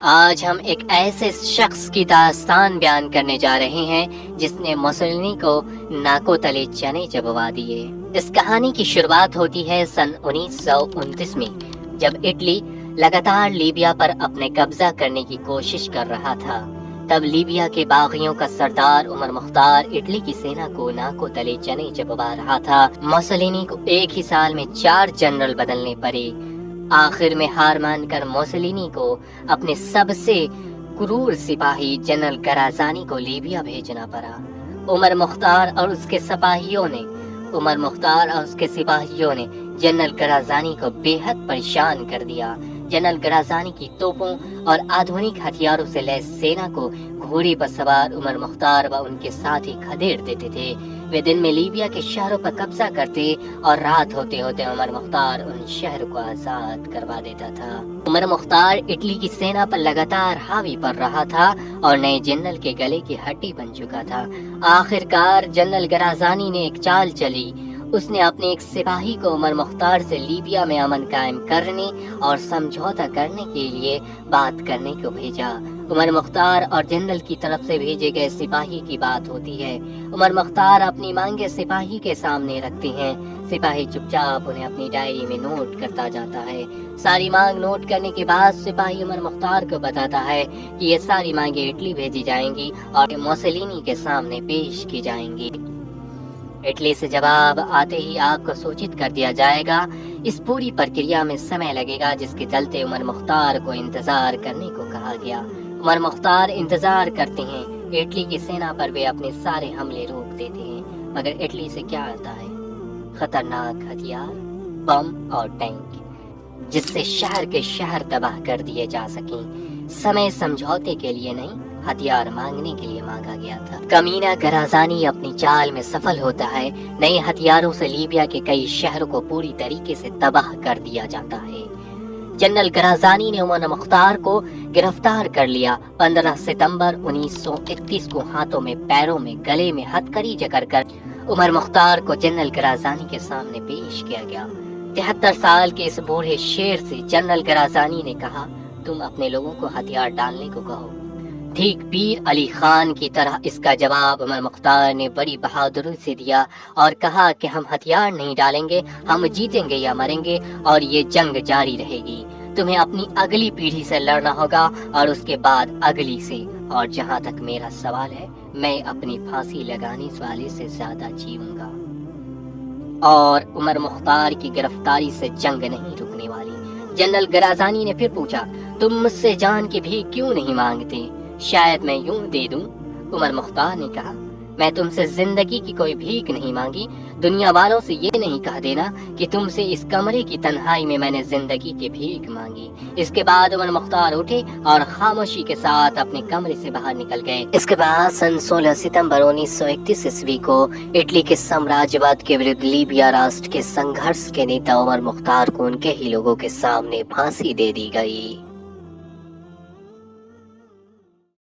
آج ہم ایک ایسے شخص کی داستان بیان کرنے جا رہے ہیں جس نے موسولینی کو ناکو تلے چنے چبوا دیے۔ اس کہانی کی شروعات ہوتی ہے سن 1929 میں، جب اٹلی لگاتار لیبیا پر اپنے قبضہ کرنے کی کوشش کر رہا تھا۔ تب لیبیا کے باغیوں کا سردار عمر مختار اٹلی کی سینا کو ناکو تلے چنے چبوا رہا تھا۔ موسولینی کو ایک ہی سال میں 4 جنرل بدلنے پڑے۔ آخر میں ہار مان کر موسولینی کو اپنے سب سے کرور سپاہی جنرل گرازانی کو لیبیا بھیجنا پڑا۔ عمر مختار اور اس کے سپاہیوں نے جنرل گرازانی کو بے حد پریشان کر دیا۔ جنرل گرازانی کی توپوں اور آدھونک ہتھیاروں سے لیس سینا کو گھوڑے پر سوار عمر مختار و ان کے ساتھی کھدیڑ دیتے تھے۔ وہ دن میں لیبیا کے شہروں پر قبضہ کرتے اور رات ہوتے ہوتے عمر مختار ان شہر کو آزاد کروا دیتا تھا۔ عمر مختار اٹلی کی سینا پر لگاتار حاوی پڑ رہا تھا اور نئے جنرل کے گلے کی ہڈی بن چکا تھا۔ آخر کار جنرل گرازانی نے ایک چال چلی۔ اس نے اپنے ایک سپاہی کو عمر مختار سے لیبیا میں امن قائم کرنے اور سمجھوتا کرنے کے لیے بات کرنے کو بھیجا۔ عمر مختار اور جنرل کی طرف سے بھیجے گئے سپاہی کی بات ہوتی ہے۔ عمر مختار اپنی مانگیں سپاہی کے سامنے رکھتے ہیں۔ سپاہی چپ چاپ انہیں اپنی ڈائری میں نوٹ کرتا جاتا ہے۔ ساری مانگ نوٹ کرنے کے بعد سپاہی عمر مختار کو بتاتا ہے کہ یہ ساری مانگیں اٹلی بھیجی جائیں گی اور موسولینی کے سامنے پیش کی جائیں گی۔ اٹلی سے جواب آتے ہی آپ کو سوچت کر دیا جائے گا۔ اس پوری پرکریا میں سمے لگے گا، جس کے چلتے عمر مختار کو انتظار کرنے کو کہا گیا۔ عمر مختار انتظار کرتے ہیں۔ اٹلی کی سینا پر وہ اپنے سارے حملے روک دیتے ہیں، مگر اٹلی سے کیا آتا ہے؟ خطرناک ہتھیار، بم اور ٹینک، جس سے شہر کے شہر تباہ کر دیے جا سکیں۔ سمے سمجھوتے کے لیے نہیں، ہتھیار مانگنے کے لیے مانگا گیا تھا۔ کمینہ گرازانی اپنی چال میں سفل ہوتا ہے۔ نئے ہتھیاروں سے لیبیا کے کئی شہروں کو پوری طریقے سے تباہ کر دیا جاتا ہے۔ جنرل گرازانی نے عمر مختار کو گرفتار کر لیا۔ 15 ستمبر 1931 کو ہاتھوں میں، پیروں میں، گلے میں ہتھکڑی جکڑ کر عمر مختار کو جنرل گرازانی کے سامنے پیش کیا گیا۔ 73 سال کے اس بوڑھے شیر سے جنرل گرازانی نے کہا، تم اپنے لوگوں کو ہتھیار ڈالنے کو کہو۔ ٹھیک پیر علی خان کی طرح اس کا جواب عمر مختار نے بڑی بہادری سے دیا اور کہا کہ ہم ہتھیار نہیں ڈالیں گے، ہم جیتیں گے یا مریں گے اور یہ جنگ جاری رہے گی۔ تمہیں اپنی اگلی پیڑھی سے لڑنا ہوگا اور اس کے بعد اگلی سے، اور جہاں تک میرا سوال ہے، میں اپنی پھانسی لگانے والے سے زیادہ جیوں گا۔ اور عمر مختار کی گرفتاری سے جنگ نہیں رکنے والی۔ جنرل گرازانی نے پھر پوچھا، تم مجھ سے جان کی بھیک کیوں نہیں مانگتے؟ شاید میں یوں دے دوں۔ عمر مختار نے کہا، میں تم سے زندگی کی کوئی بھیک نہیں مانگی۔ دنیا والوں سے یہ نہیں کہہ دینا کہ تم سے اس کمرے کی تنہائی میں میں نے زندگی کی بھیک مانگی۔ اس کے بعد عمر مختار اٹھے اور خاموشی کے ساتھ اپنے کمرے سے باہر نکل گئے۔ اس کے بعد سن 16 ستمبر 1931 عیسوی کو اٹلی کے سامراجواد کے ورد لیبیا راشٹر کے سنگھرش کے نیتا عمر مختار کو ان کے ہی لوگوں کے سامنے پھانسی دے دی گئی۔